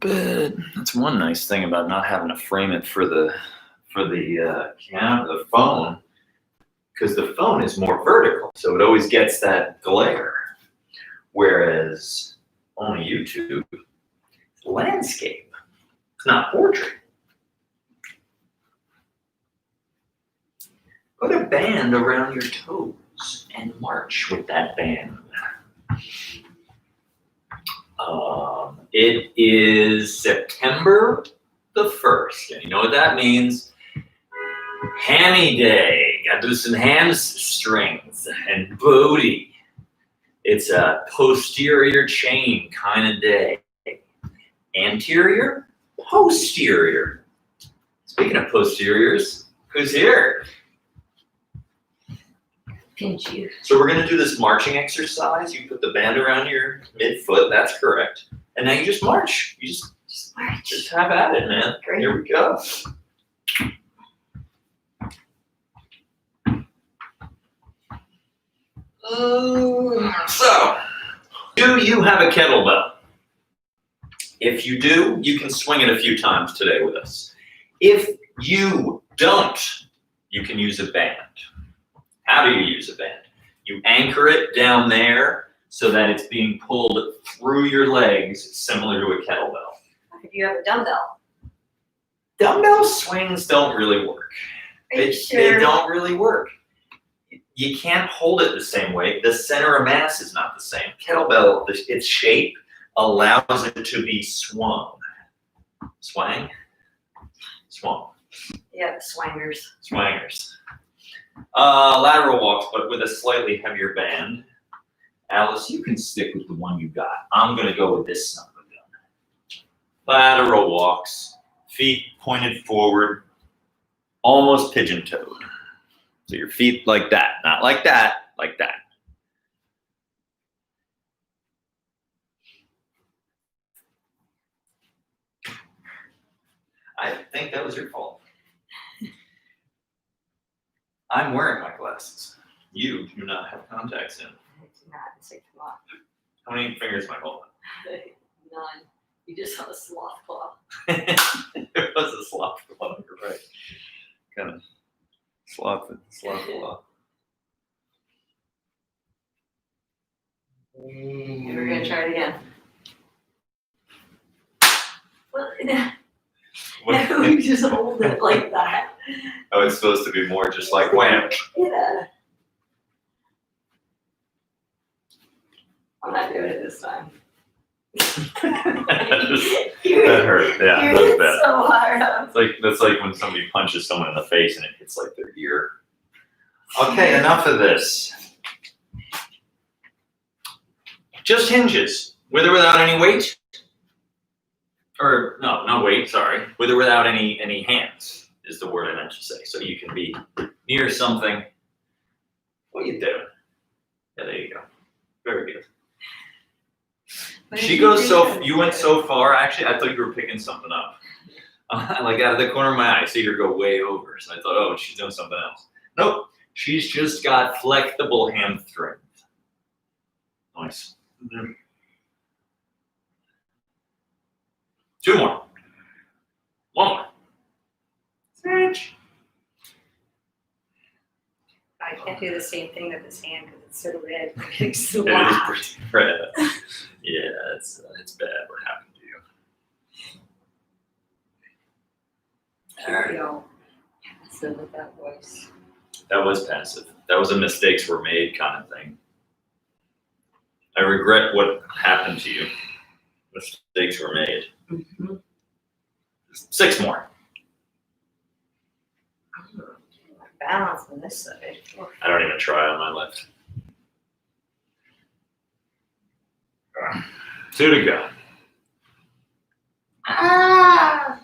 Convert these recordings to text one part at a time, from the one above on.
bed. That's one nice thing about not having to frame it for the phone, because the phone is more vertical, so it always gets that glare. Whereas on YouTube, it's landscape. It's not portrait. Put a band around your toes and march with that band. It is September the 1st, and you know what that means? Hammy day. Gotta do some hamstrings and booty. It's a posterior chain kind of day. Anterior, posterior. Speaking of posteriors, who's here? Pinch you. So we're gonna do this marching exercise. You put the band around your midfoot, that's correct. And now you just march. You just March. Just have at it, man. Great. Here we go. So, do you have a kettlebell? If you do, you can swing it a few times today with us. If you don't, you can use a band. How do you use a band? You anchor it down there so that it's being pulled through your legs, similar to a kettlebell. If you have a dumbbell. Dumbbell swings don't really work. Are you They sure? don't really work. You can't hold it the same way. The center of mass is not the same. Kettlebell, its shape allows it to be swung. Swang? Swung. Yeah, swangers. Swangers. Lateral walks, but with a slightly heavier band. Alice, you can stick with the one you got. I'm going to go with this son of a gun. Lateral walks, feet pointed forward, almost pigeon-toed. So your feet like that, not like that, like that. I think that was your fault. I'm wearing my glasses. You do not have contacts in. I do not take them off. How many fingers am I holding? None. You just have a sloth claw. It was a sloth claw, you're right. Kind of sloth claw. And we're gonna try it again. Well, no, you just hold it like that. Oh, it's supposed to be more just like wham. Yeah. I'm not doing it this time. That hurt. Yeah, You're that was hitting bad. so hard. That's like when somebody punches someone in the face and it hits like their ear. Okay, enough of this. Just hinges, with or without any weight. Or no weight, sorry. With or without any hands is the word I meant to say. So you can be near something. What are you doing? Yeah, there you go. Very good. She goes you went so far, actually, I thought you were picking something up. Like out of the corner of my eye, I see her go way over. So I thought, oh, she's doing something else. Nope, she's just got flexible hamstrings. Nice. Mm-hmm. 2 more. 1 more. Stretch. I can't do the same thing with this hand because it's so red. It's so It is loud. pretty red. Yeah, it's bad what happened to you. There we go. So with that voice. That was passive. That was a mistakes were made kind of thing. I regret what happened to you. Mistakes were made. Mm-hmm. 6 more. Balance on this side. I don't even try on my left. 2 to go. Ah!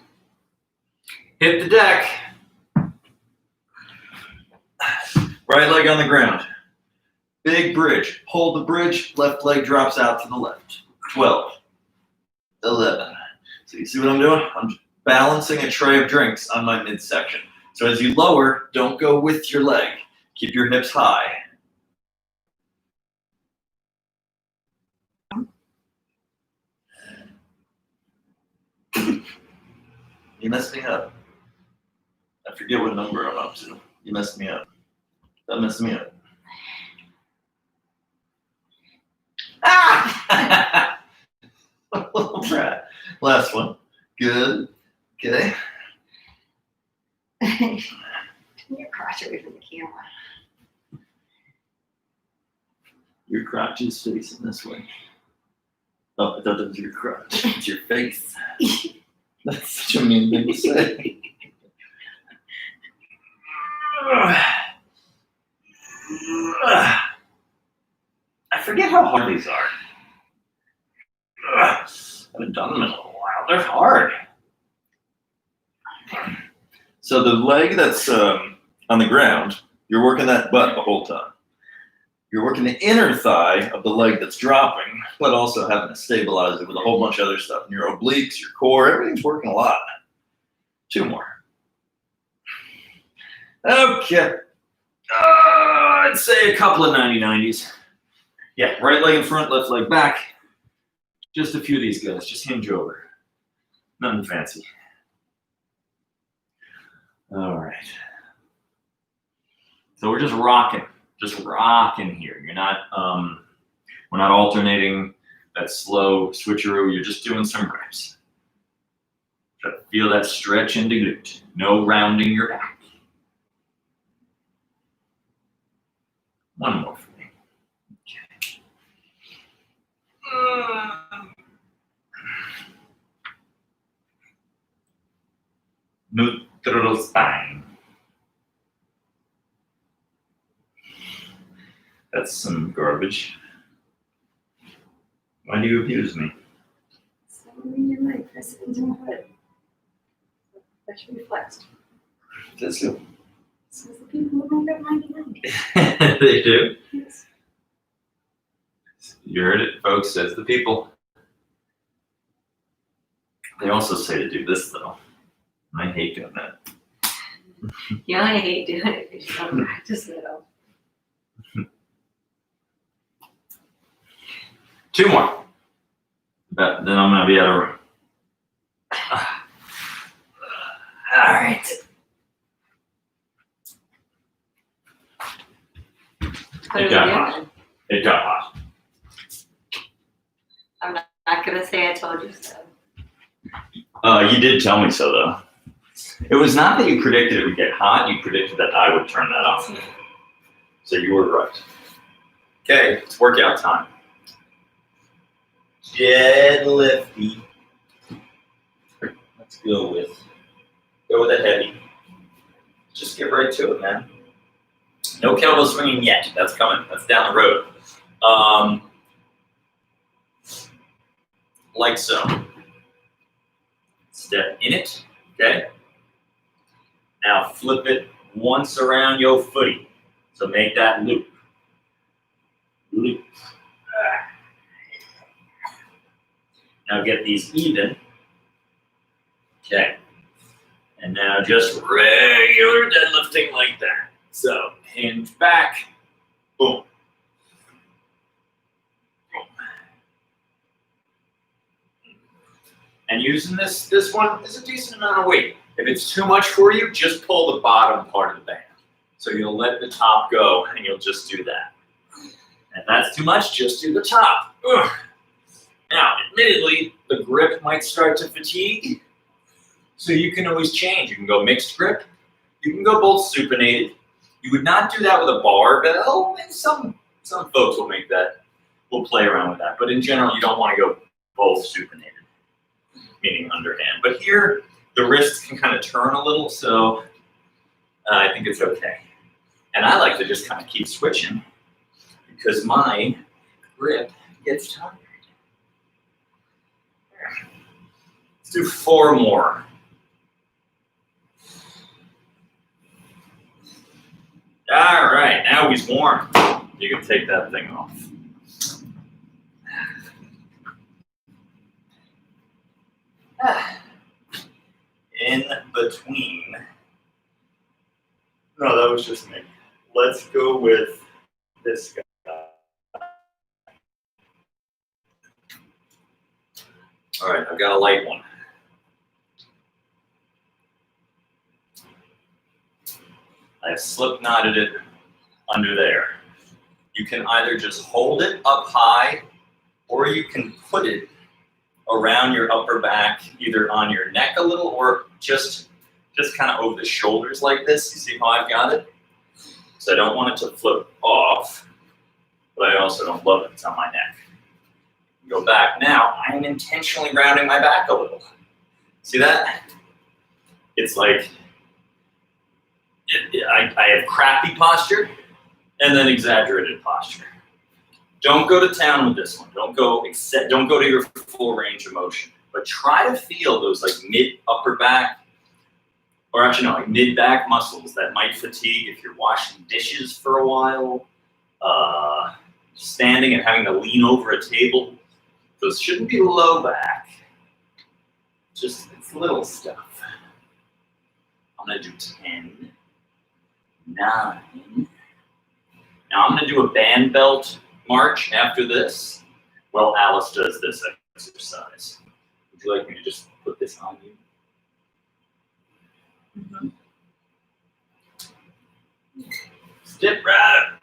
Hit the deck. Right leg on the ground. Big bridge. Hold the bridge. Left leg drops out to the left. 12. 11. So you see what I'm doing? I'm balancing a tray of drinks on my midsection. So as you lower, don't go with your leg. Keep your hips high. You messed me up. I forget what number I'm up to. You messed me up. That messed me up. Ah! All right. Last one. Good. Okay. Turn your crotch away from the camera. Your crotch is facing this way. Oh, I thought that was your crotch. It's your face. That's such a mean thing to say. I forget how hard these are. I haven't done them in a while. They're hard. So the leg that's on the ground, you're working that butt the whole time. You're working the inner thigh of the leg that's dropping, but also having to stabilize it with a whole bunch of other stuff. And your obliques, your core, everything's working a lot. 2 more. Okay. I'd say a couple of 90-90s. Yeah, right leg in front, left leg back. Just a few of these guys, just hinge over. Nothing fancy. All right. So we're just rocking here. You're not, we're not alternating that slow switcheroo. You're just doing some reps. Try to feel that stretch into glute. No rounding your back. One more for me. Okay. Neutral spine. That's some garbage. Why do you abuse me? So you might press it into my foot. That should be flexed. That's good. So the people who make up 90. They do. Yes. You heard it, folks. Says the people. They also say to do this, though. I hate doing that. Yeah, I hate doing it because you don't practice it all. 2 more. Then I'm gonna be out of room. All right. What are we got doing? hot. It got hot. I'm not gonna say I told you so. You did tell me so, though. It was not that you predicted it would get hot. You predicted that I would turn that off. So you were right. Okay, it's workout time. Deadlifty. Let's go with a heavy. Just get right to it, man. No kettlebell swinging yet. That's coming. That's down the road. Like so. Step in it. Okay. Now flip it once around your footy. So make that loop. Loop. Now get these even. Okay. And now just regular deadlifting like that. So hinge back. Boom. Boom. And using this one is a decent amount of weight. If it's too much for you, just pull the bottom part of the band. So you'll let the top go and you'll just do that. If that's too much, just do the top. Ugh. Now, admittedly, the grip might start to fatigue, so you can always change. You can go mixed grip. You can go both supinated. You would not do that with a barbell, and some folks will play around with that. But in general, you don't want to go both supinated, meaning underhand. But here, the wrists can kind of turn a little, so I think it's okay. And I like to just kind of keep switching because my grip gets tired. Let's do 4 more. All right, now he's warm. You can take that thing off. In between. No, that was just me. Let's go with this guy. All right, I've got a light one. I've slip knotted it under there. You can either just hold it up high, or you can put it around your upper back, either on your neck a little, or just kind of over the shoulders like this. You see how I've got it? So I don't want it to flip off, but I also don't love it. It's on my neck. Go back now. I am intentionally rounding my back a little. See that? It's like I have crappy posture and then exaggerated posture. Don't go to town with this one. Don't go to your full range of motion. But try to feel those like mid upper back, or actually no, like mid back muscles that might fatigue if you're washing dishes for a while, standing and having to lean over a table. Those shouldn't be low back. Just it's little stuff. I'm gonna do 10, 9. Now I'm gonna do a band belt march after this. Well, Alice does this exercise. Would you like me to just put this on you? Mm-hmm. Step right up.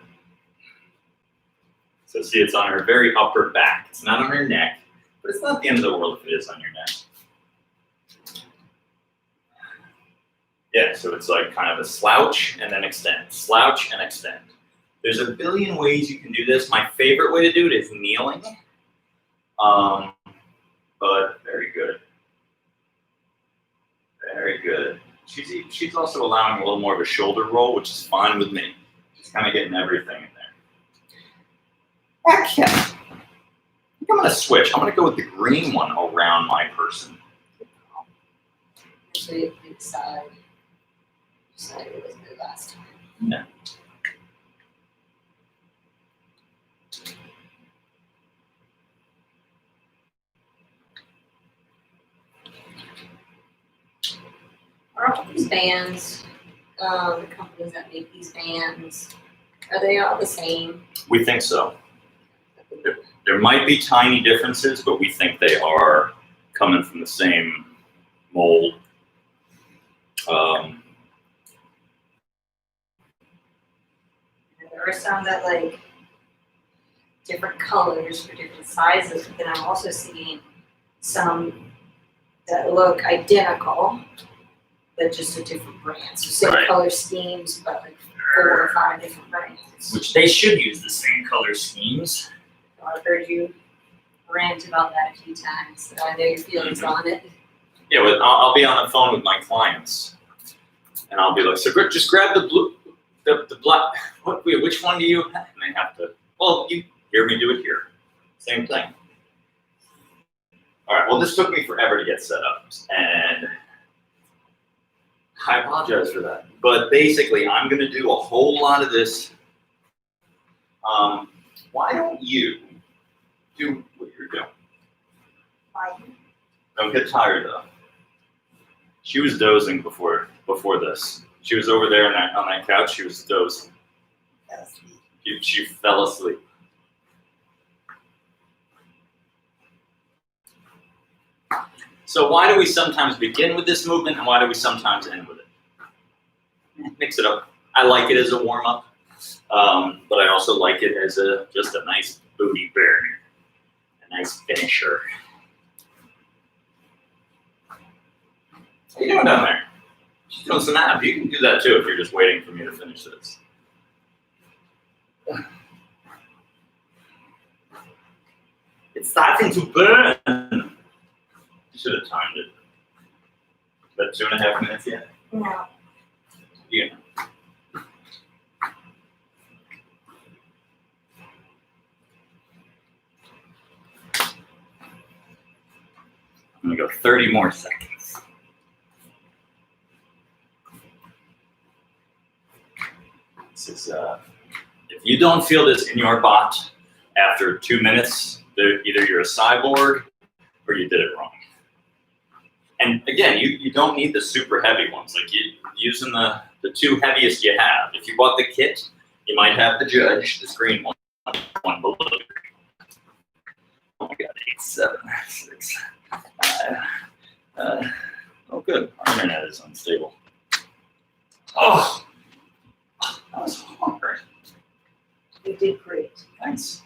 So see, it's on her very upper back. It's not on her neck, but it's not the end of the world if it is on your neck. Yeah, so it's like kind of a slouch and then extend, slouch and extend. There's a billion ways you can do this. My favorite way to do it is kneeling, but very good. Very good. She's also allowing a little more of a shoulder roll, which is fine with me. Just kind of getting everything in there. Okay. I think I'm gonna switch. I'm gonna go with the green one around my person. Actually, decide it was good last time. Yeah. Are all these bands, the companies that make these bands, are they all the same? We think so. There might be tiny differences, but we think they are coming from the same mold. There are some that like different colors for different sizes, but then I'm also seeing some that look identical, but just a different brand. So same Right. color schemes, but like 4 or 5 different brands. Which they should use the same color schemes. I've heard you rant about that a few times, so I know your feelings on it. Yeah, but I'll be on the phone with my clients, and I'll be like, "So just grab the blue, the black. Which one do you have?" And they have to. Well, you hear me do it here. Same thing. All right. Well, this took me forever to get set up, and I apologize for that. But basically, I'm going to do a whole lot of this. Why don't you do what you're doing? Don't get tired though. She was dozing before this. She was over there on that couch. She was dozing. She fell asleep. So why do we sometimes begin with this movement, and why do we sometimes end with it? Mix it up. I like it as a warm up, but I also like it as just a nice booty burner, a nice finisher. How you doing down there? She's doing some abs. You can do that too if you're just waiting for me to finish this. It's starting to burn. You should have timed it. Is that 2.5 minutes yet? No. Yeah. I'm gonna go 30 more seconds. This is, if you don't feel this in your bot after 2 minutes, either you're a cyborg or you did it wrong. And again, you don't need the super heavy ones. Like using the 2 heaviest you have. If you bought the kit, you might have the Judge, this green one below the green. Oh my God, 8, 7, 6, 5. Oh good, our internet is unstable. Oh, did great. Thanks.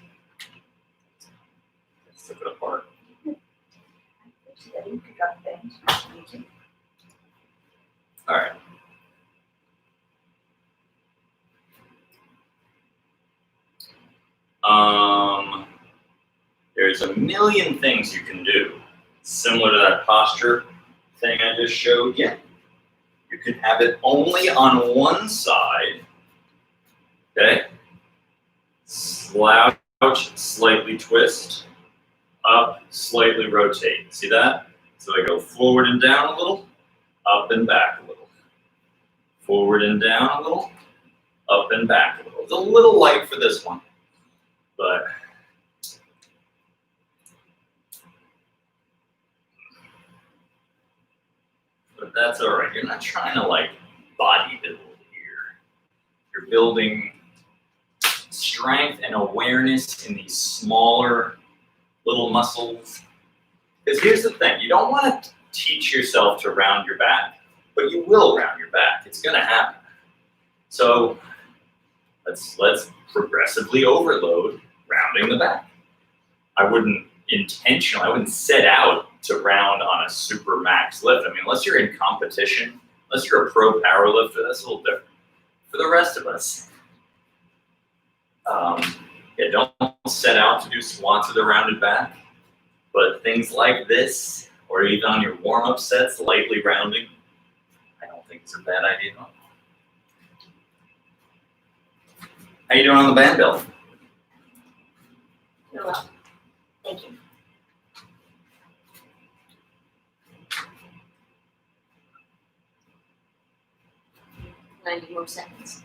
Let's took it apart. I didn't pick up things. Thank you. All right. There's a million things you can do, similar to that posture thing I just showed you. You can have it only on one side, okay? Slouch, slightly twist, up, slightly rotate. See that? So I go forward and down a little, up and back a little. Forward and down a little, up and back a little. It's a little light for this one, but that's all right. You're not trying to like bodybuild here. You're building strength and awareness in these smaller little muscles. Because here's the thing, you don't want to teach yourself to round your back, but you will round your back. It's gonna happen. So let's progressively overload rounding the back. I wouldn't set out to round on a super max lift. I mean, unless you're in competition, unless you're a pro power lifter, that's a little different. For the rest of us, don't set out to do squats with a rounded back, but things like this, or even on your warm-up sets, lightly rounding, I don't think it's a bad idea at all. How you doing on the band bill? You're welcome. Thank you. $90 more seconds.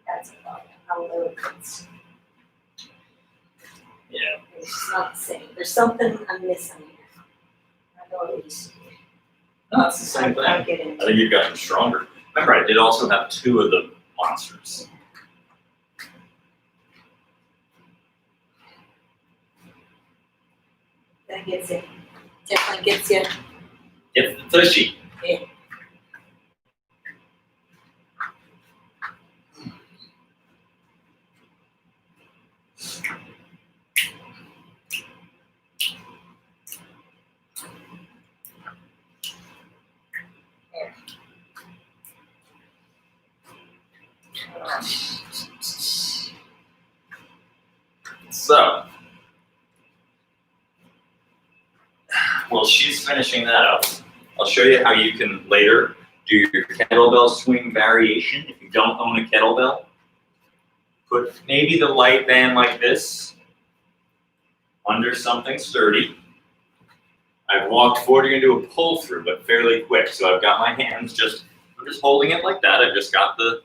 That's about how low it is. Yeah. It's just not the same. There's something I'm missing here. I know it is. No, it's the same thing. I'll get I into think you've gotten stronger. Remember, I did also have 2 of the monsters. that gets it. Definitely gets you. Get the tushy. Yeah. So, while she's finishing that up, I'll show you how you can later do your kettlebell swing variation. If you don't own a kettlebell, put maybe the light band like this under something sturdy. I've walked forward, you're gonna do a pull through, but fairly quick. So I've got my hands I'm just holding it like that. I've just got the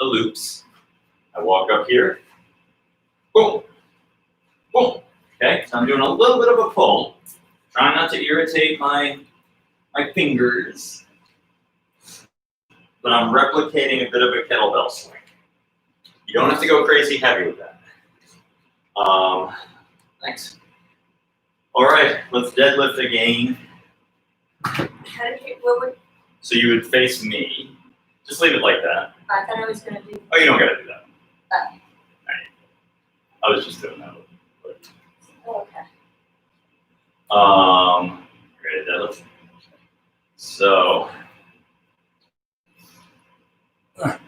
loops. I walk up here, boom, boom. Okay, so I'm doing a little bit of a pull. Trying not to irritate my fingers, but I'm replicating a bit of a kettlebell swing. You don't have to go crazy heavy with that. Thanks. All right, let's deadlift again. How did you, what would, So you would face me. Just leave it like that. I thought I was gonna do, Oh, you don't gotta do that. Oh. All right. I was just doing that. oh, okay. Ready to deadlift? So I'm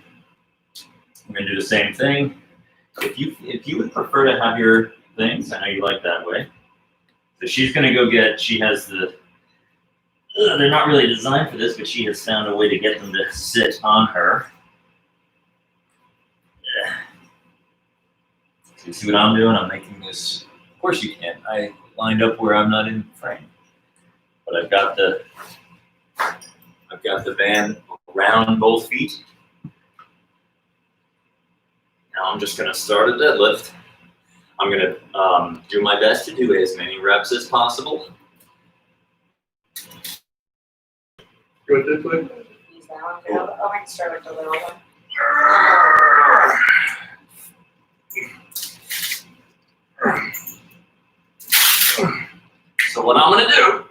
gonna do the same thing. If you would prefer to have your things, I know you like that way. So she's gonna go get. She has the. They're not really designed for this, but she has found a way to get them to sit on her. Yeah. So you see what I'm doing? I'm making this. Of course you can. I lined up where I'm not in frame, but I've got the band around both feet. Now I'm just gonna start a deadlift. I'm gonna do my best to do as many reps as possible. Go this way. Use that one. I'll might start with the little one. So what I'm gonna do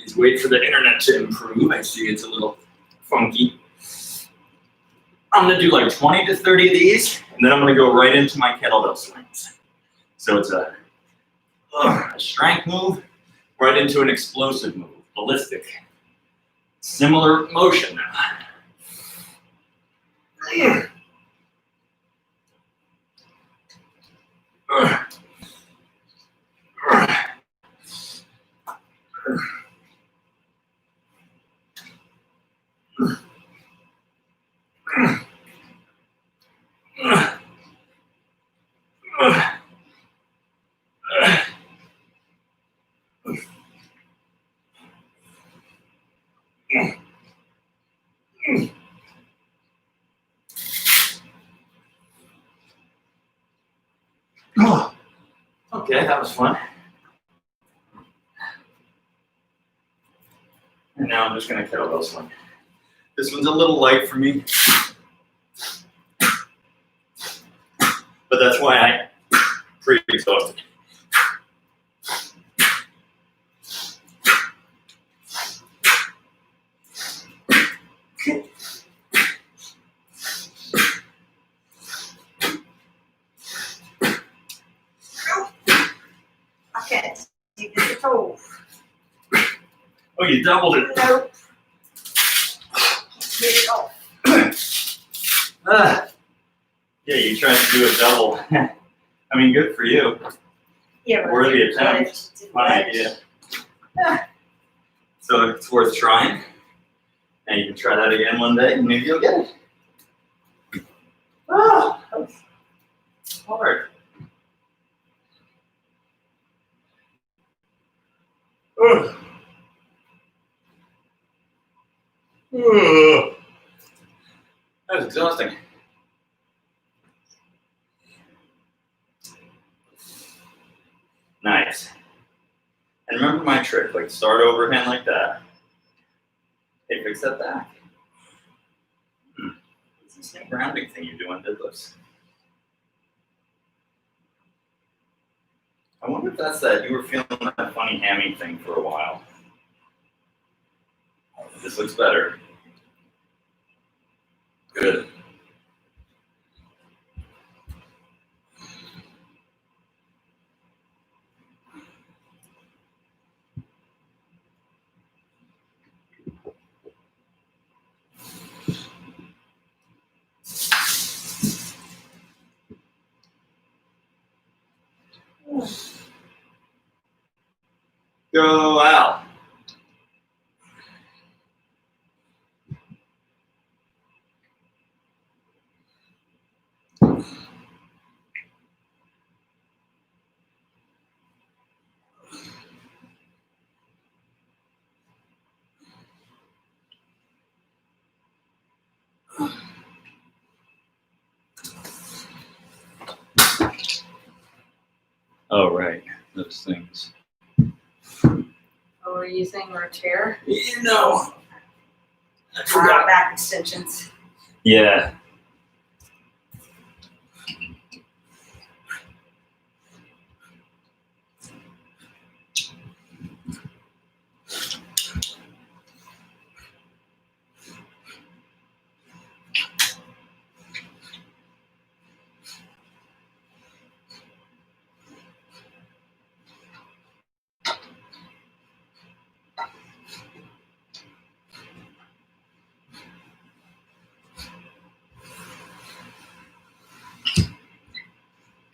is Just wait for the internet to improve. I see it's a little funky. I'm gonna do like 20 to 30 of these, and then I'm gonna go right into my kettlebell swings. So it's a strength move, right into an explosive move, ballistic. Similar motion now. Okay, that was fun. And now I'm just gonna kettlebell swing. This one's a little light for me, but that's why I'm pretty exhausted. Okay, take the toe. Oh, you doubled it. Nope. Get it off. Yeah, you tried to do a double. I mean, good for you. Yeah, but Worthy it's attempt. too Fun much. idea. So it's worth trying. And you can try that again one day, and maybe you'll get it. Ah, that's hard. Ugh. Ugh. That was exhausting. Nice. And remember my trick, like start overhand like that. Hey, fix that back. It's the same grounding thing you do on deadlifts. I wonder if that's that you were feeling that funny hammy thing for a while. This looks better. Good. Go out. Oh, right. Those things. Oh, were you saying we're a chair? You know. I Back extensions. Yeah.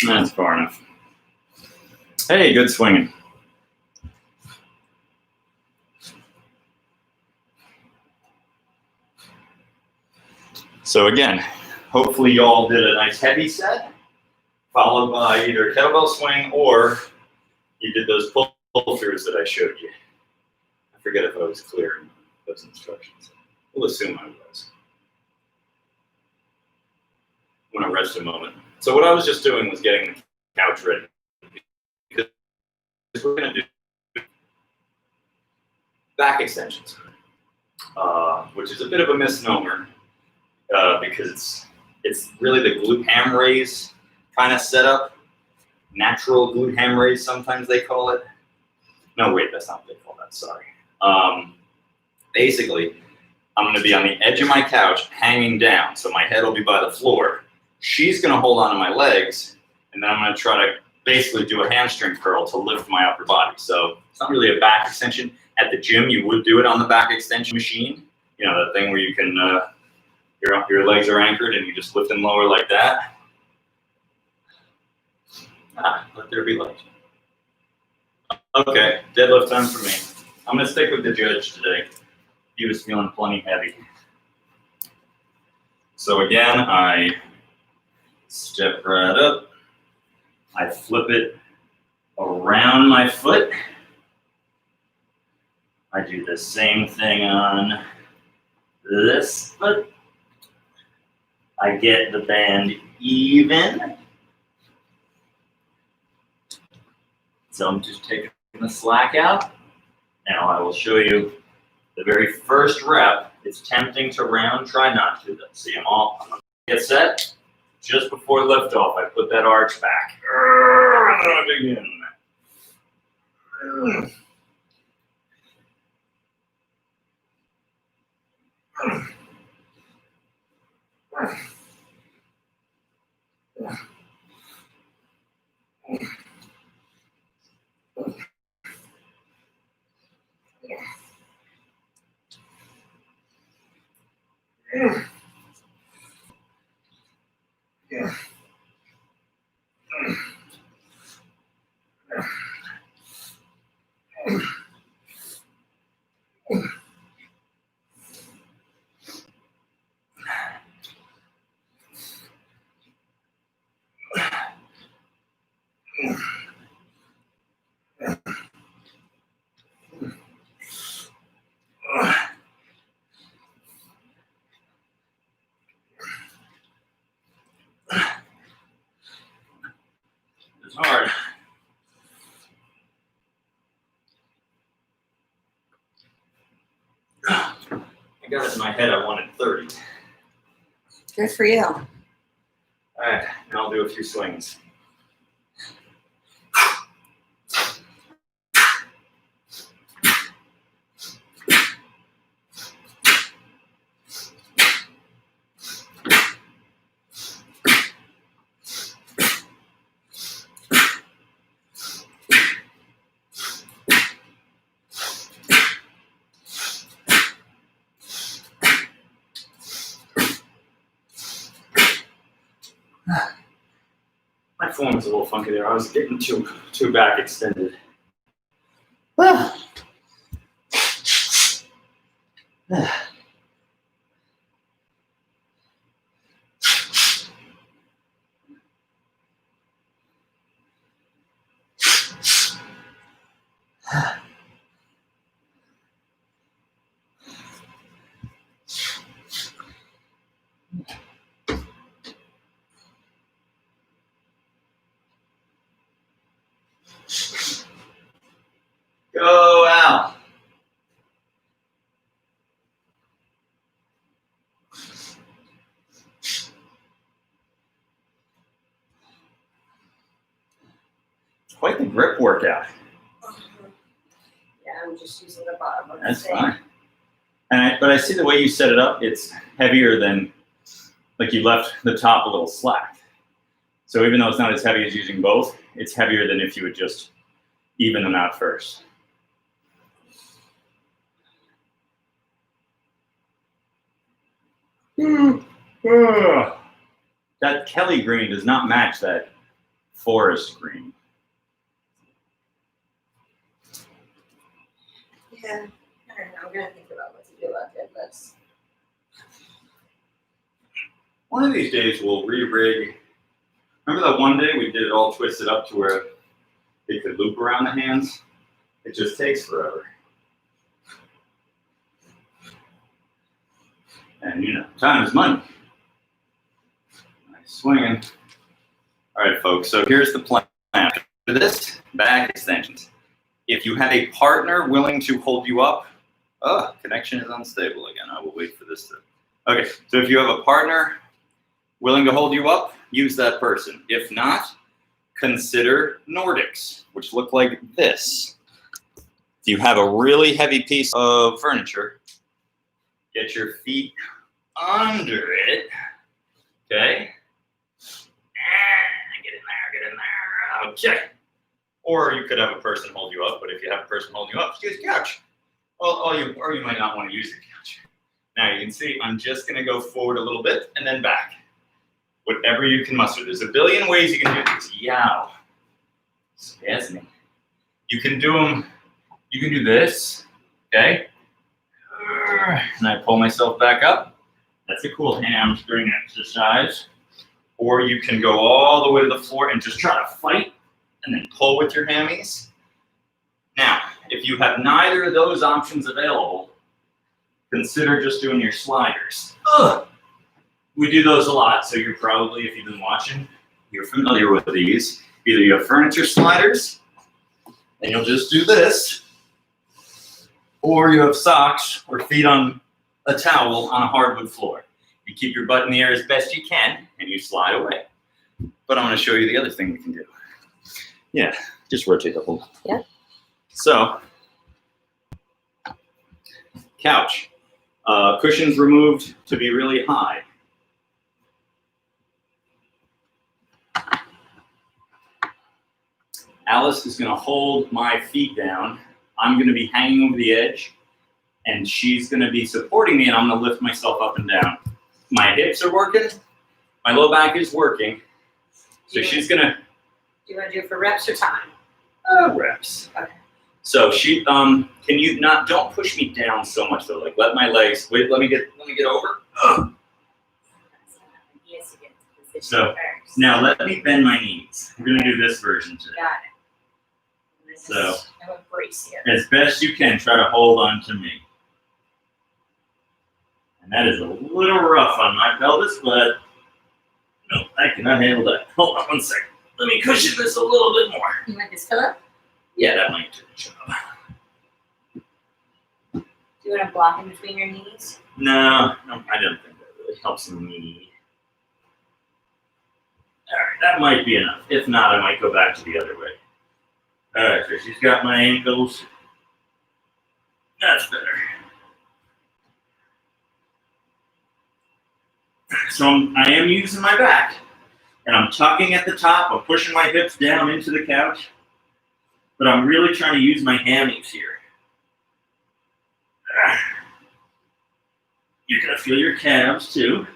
That's far enough. Hey, good swinging. So again, hopefully y'all did a nice heavy set, followed by either a kettlebell swing or you did those pull-throughs that I showed you. I forget if I was clear in those instructions. We'll assume I was. I'm gonna rest a moment. So what I was just doing was getting the couch ready. Because we're gonna do back extensions, which is a bit of a misnomer because it's really the glute ham raise kind of setup. Natural glute ham raise, sometimes they call it. No, wait, that's not what they call that, sorry. Basically, I'm going to be on the edge of my couch, hanging down, so my head will be by the floor. She's going to hold on to my legs, and then I'm going to try to basically do a hamstring curl to lift my upper body. So it's not really a back extension. At the gym, you would do it on the back extension machine. You know, that thing where you can, your legs are anchored and you just lift them lower like that. Let there be light. Okay, deadlift time for me. I'm going to stick with the judge today. He was feeling plenty heavy. So again, I step right up. I flip it around my foot. I do the same thing on this foot. I get the band even. So I'm just taking the slack out. Now I will show you the very first rep. It's tempting to round, try not to though. See them all. I'm gonna get set. Just before liftoff, I put that arch back. I'm gonna dig in. It's hard. I got it in my head I wanted 30. Good for you. All right, now I'll do a few swings. My form was a little funky there. I was getting too back extended. Go out. Quite the grip workout. Yeah, I'm just using the bottom of the That's thing. fine. But I see the way you set it up, it's heavier than, like you left the top a little slack. So even though it's not as heavy as using both, it's heavier than if you would just even them out first. That Kelly green does not match that forest green. Yeah, I don't know. I'm gonna think about what to do about deadlifts. One of these days we'll re-rig. Remember that one day we did it all twisted up to where it could loop around the hands? It just takes forever. And you know, time is money. Nice swinging. All right, folks, so here's the plan. For this, back extensions. If you have a partner willing to hold you up, connection is unstable again. I will wait for this to. Okay, so if you have a partner willing to hold you up, use that person. If not, consider Nordics, which look like this. If you have a really heavy piece of furniture, get your feet under it. Okay? Get in there. Okay. Or you could have a person hold you up, but if you have a person holding you up, just use the couch. Or you might not want to use the couch. Now you can see I'm just going to go forward a little bit and then back. Whatever you can muster. There's a billion ways you can do this. Yow. Spasming. You can do them, you can do this, okay? And I pull myself back up. That's a cool hamstring exercise. Or you can go all the way to the floor and just try to fight and then pull with your hammies. Now, if you have neither of those options available, consider just doing your sliders. Ugh. We do those a lot, so you're probably, if you've been watching, you're familiar with these. Either you have furniture sliders, and you'll just do this, or you have socks or feet on a towel on a hardwood floor. You keep your butt in the air as best you can, and you slide away. But I'm going to show you the other thing we can do. Yeah, just rotate the whole. Yeah. So, couch. Cushions removed to be really high. Alice is going to hold my feet down. I'm going to be hanging over the edge, and she's going to be supporting me, and I'm going to lift myself up and down. My hips are working. My low back is working. So she's going to... Do you want to do it for reps or time? Reps. Okay. So she, can you not, don't push me down so much though. Like let my legs, wait, let me get over. Ugh. So now let me bend my knees. We're going to do this version today. Got it. This So, is, I'm a brace here. as best you can, try to hold on to me. And that is a little rough on my pelvis, but no, I cannot handle that. Hold on one second. Let me cushion this a little bit more. You want this pillow? Yeah, that might do the job. Do you want to block in between your knees? No, I don't think that really helps me. All right, that might be enough. If not, I might go back to the other way. All right, so she's got my ankles. That's better. So I am using my back, and I'm tucking at the top. I'm pushing my hips down into the couch, but I'm really trying to use my hammies here. You're gonna feel your calves too.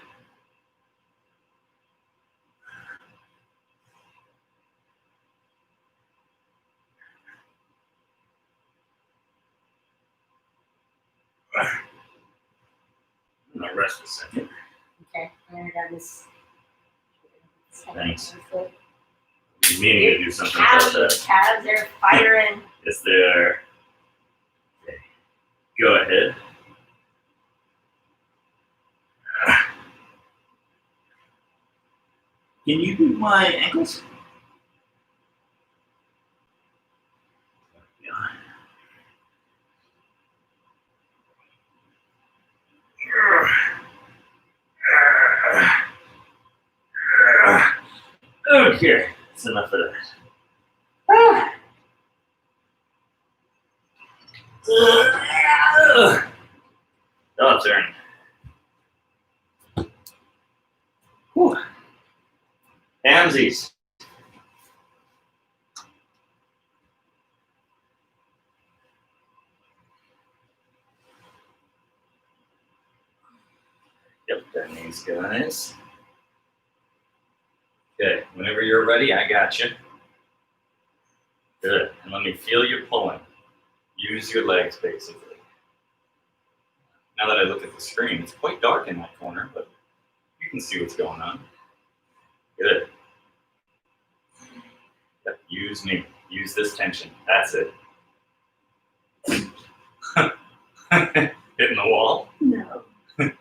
I'm gonna rest a second. Okay, I'm going to grab this. Thanks. I'm meaning to do something about that. Calves are firing. Yes, they are. Okay. Go ahead. Can you do my ankles? Okay, that's enough of that. Oh, turn. Whew. Hamsies. Yep, that these guys. Okay, whenever you're ready, I got you. Good, and let me feel you pulling. Use your legs, basically. Now that I look at the screen, it's quite dark in that corner, but you can see what's going on. Good. Yep, use me. Use this tension. That's it. Hitting the wall? No. Nice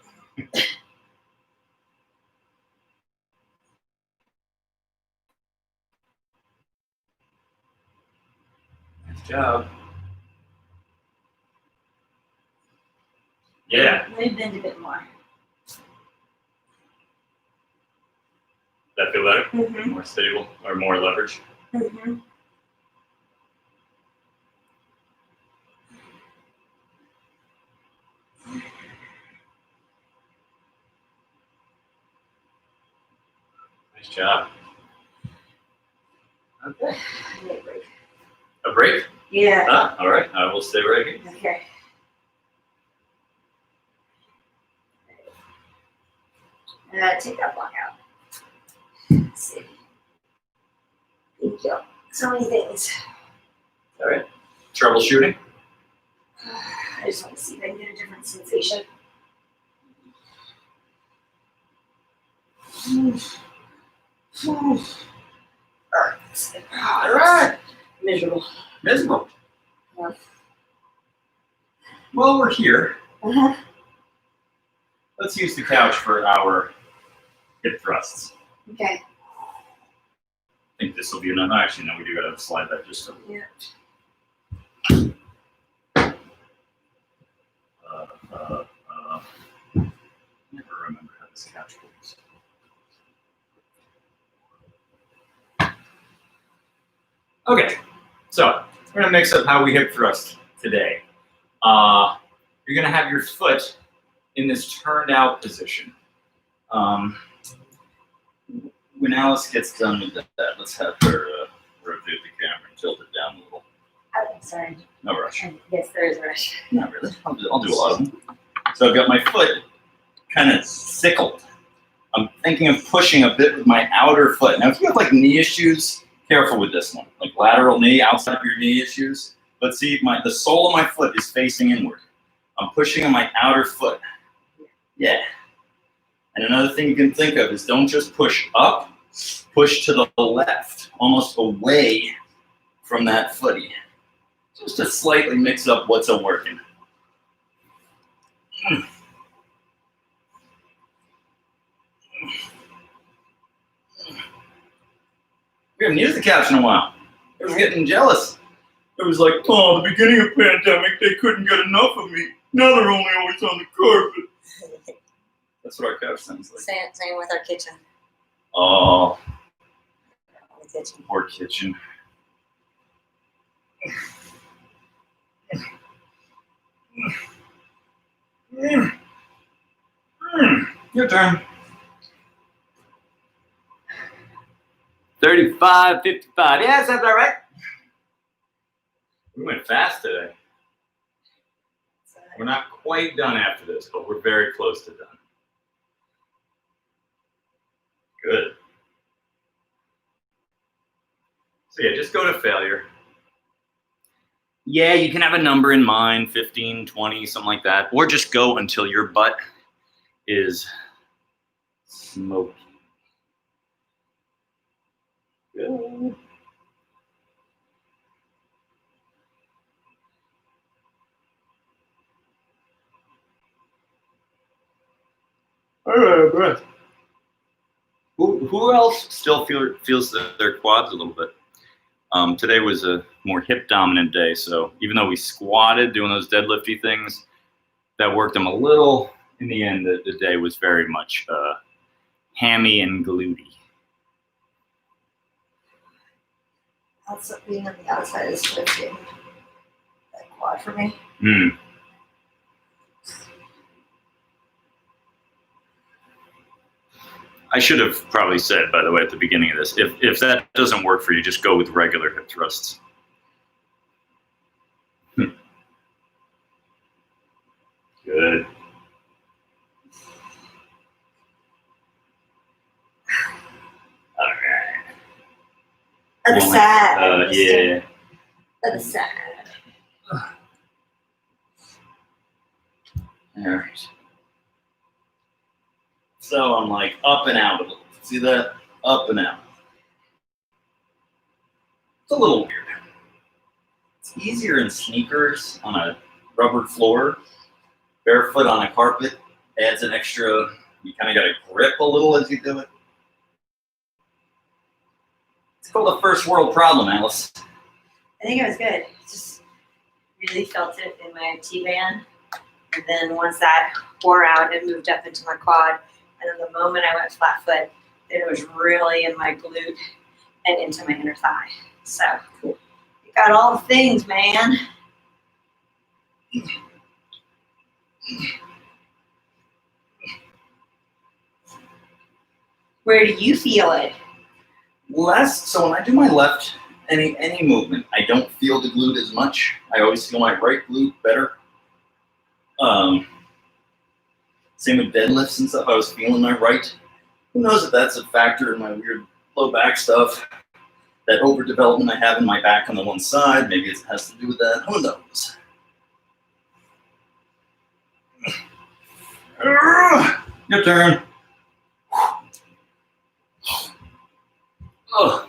job. Yeah. Let me bend a bit more. That feel better? Mm-hmm. More stable or more leverage? Mm-hmm. job. Okay. I need a break. A break? Yeah. Ah, all right. I will stay right here. Okay. Take that block out. Let's see. Thank you. So many things. All right. Troubleshooting. I just want to see if I can get a different sensation. All right. Miserable. Miserable. Yeah. Well, we're here. Uh-huh. Let's use the couch for our hip thrusts. Okay. I think this will be enough. Actually, no, we do gotta slide that just a little. Yeah. Never remember how this couch works. Okay, so we're gonna mix up how we hip thrust today. You're gonna have your foot in this turned out position. When Alice gets done with that, let's have her rotate the camera and tilt it down a little. Oh, sorry. No rush. Yes, there is a rush. Not really. I'll do a lot of them. So I've got my foot kind of sickled. I'm thinking of pushing a bit with my outer foot. Now, if you have like knee issues, careful with this one. Like lateral knee, outside of your knee issues. But see, the sole of my foot is facing inward. I'm pushing on my outer foot. Yeah. And another thing you can think of is don't just push up, push to the left, almost away from that footy. Just to slightly mix up what's working. We haven't used the couch in a while. I was getting jealous. It was like, oh, the beginning of pandemic, they couldn't get enough of me. Now they're only always on the carpet. That's what our couch sounds like. Same with our kitchen. Oh, The kitchen. poor kitchen. Your turn. 35, 55. Yeah, sounds all right. We went fast today. We're not quite done after this, but we're very close to done. Good. So yeah, just go to failure. Yeah, you can have a number in mind, 15, 20, something like that. Or just go until your butt is smoky. Good. All right, breath. Who else still feels their quads a little bit? Today was a more hip dominant day, so even though we squatted doing those deadlifty things, that worked them a little. In the end, the day was very much hammy and glutey. Also, being on the outside is lifting that quad for me. Mm. I should have probably said, by the way, at the beginning of this, if that doesn't work for you, just go with regular hip thrusts. Good. All right. Other side. Yeah. Other side. All right. So I'm like up and out a little. See that? Up and out. It's a little weird. It's easier in sneakers on a rubber floor. Barefoot on a carpet adds an extra, you kind of got to grip a little as you do it. It's called a first world problem, Alice. I think it was good. Just really felt it in my T-band. And then once that wore out, it moved up into my quad. And then the moment I went flat foot, it was really in my glute and into my inner thigh. So you got all the things, man. Where do you feel it? less. So when I do my left, any movement, I don't feel the glute as much. I always feel my right glute better. Same with deadlifts and stuff. I was feeling my right. Who knows if that's a factor in my weird low back stuff? That overdevelopment I have in my back on the one side. Maybe it has to do with that. Who knows? Your turn. Oh.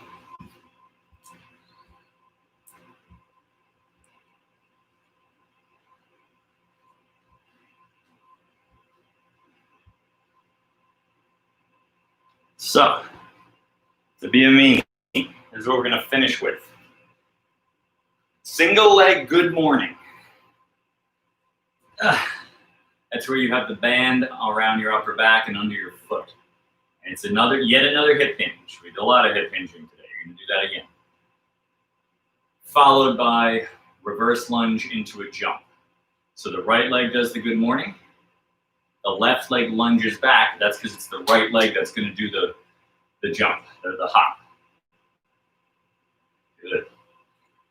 So, the BME is what we're going to finish with. Single leg good morning. That's where you have the band around your upper back and under your foot. And it's yet another hip hinge. We did a lot of hip hinging today. You're going to do that again. Followed by reverse lunge into a jump. So the right leg does the good morning. The left leg lunges back. That's because it's the right leg that's going to do the jump, the hop. Good.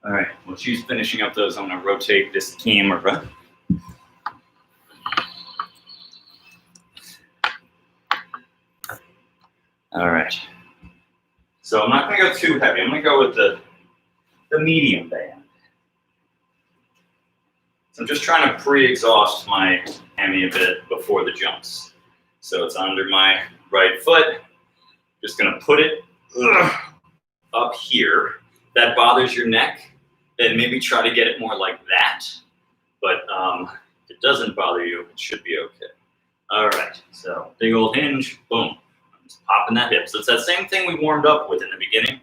All right, well, she's finishing up those. I'm going to rotate this camera. All right. So I'm not going to go too heavy. I'm going to go with the medium band. So I'm just trying to pre-exhaust my hammy a bit before the jumps. So it's under my right foot. Just going to put it up here. If that bothers your neck, then maybe try to get it more like that. But if it doesn't bother you, it should be okay. All right, so big old hinge, boom. I'm just popping that hip. So it's that same thing we warmed up with in the beginning.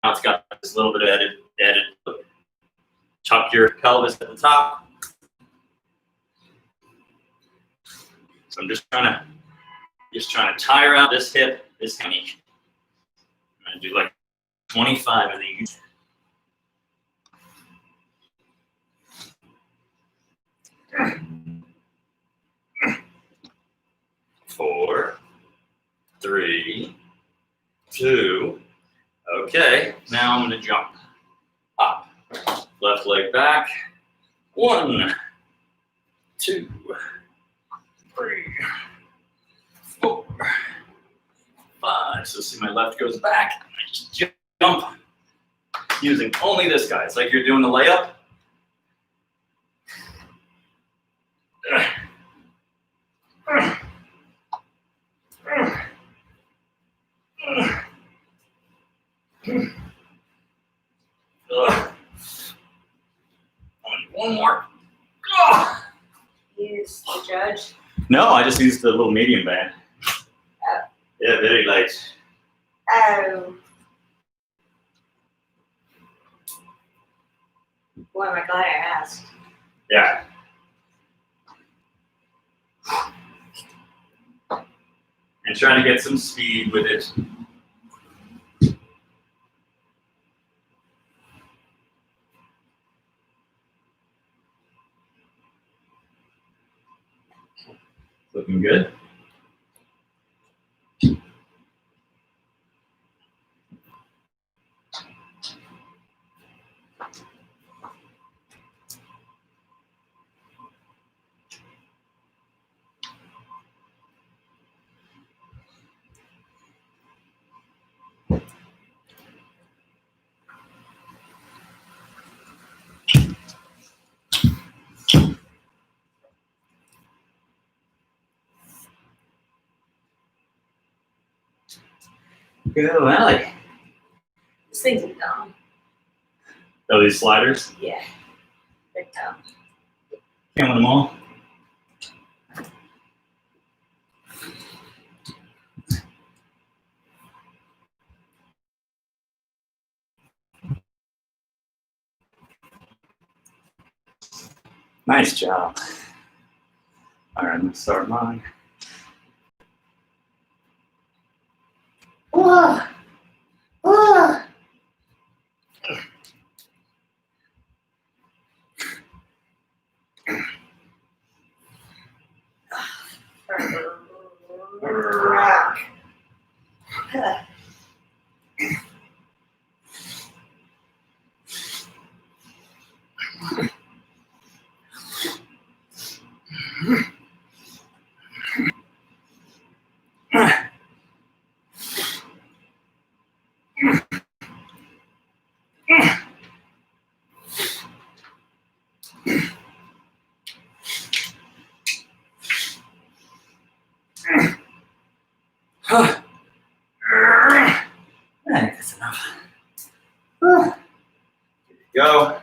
Now it's got this little bit of added look. Tuck your pelvis at the top. So I'm just trying to tire out this hip, this hammy. I'm gonna do like 25 of these. Four, three, two. Okay, now I'm gonna jump. Up. Left leg back. 1, 2, 3, 4, 5. So see my left goes back. And I just jump using only this guy. It's like you're doing the layup. One more. Use the judge. No, I just used the little medium band. Oh. Yeah, very light. Oh. Boy, am I glad I asked. Yeah. And try to get some speed with it. Looking good. Go, Allie. This thing's dumb. Oh, these sliders? Yeah. They're dumb. Can't win them all. Nice job. All right, I'm gonna start mine. Whoa. Whoa. I think that's enough. Here you go.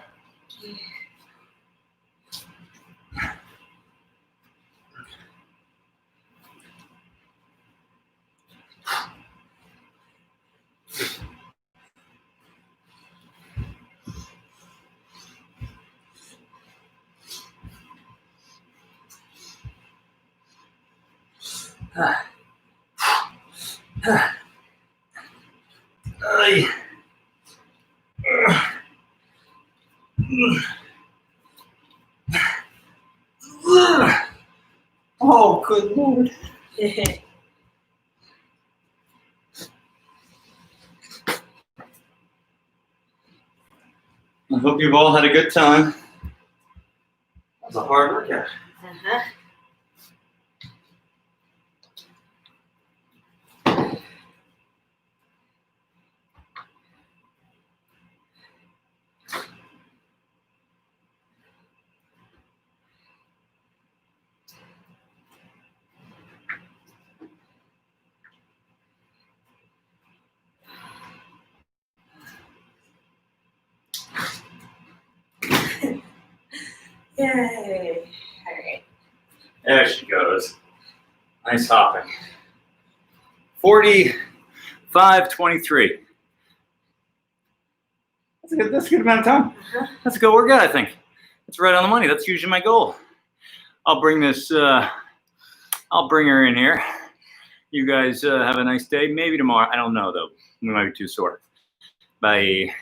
Ay. Oh, good Lord. I hope you've all had a good time. That was a hard workout. Uh-huh. Yay. All right. There she goes. Nice hopping. 45:23. That's a good amount of time. Uh-huh. That's a good workout, I think. That's right on the money. That's usually my goal. I'll bring this, I'll bring her in here. You guys have a nice day. Maybe tomorrow. I don't know, though. We might be too sore. Bye.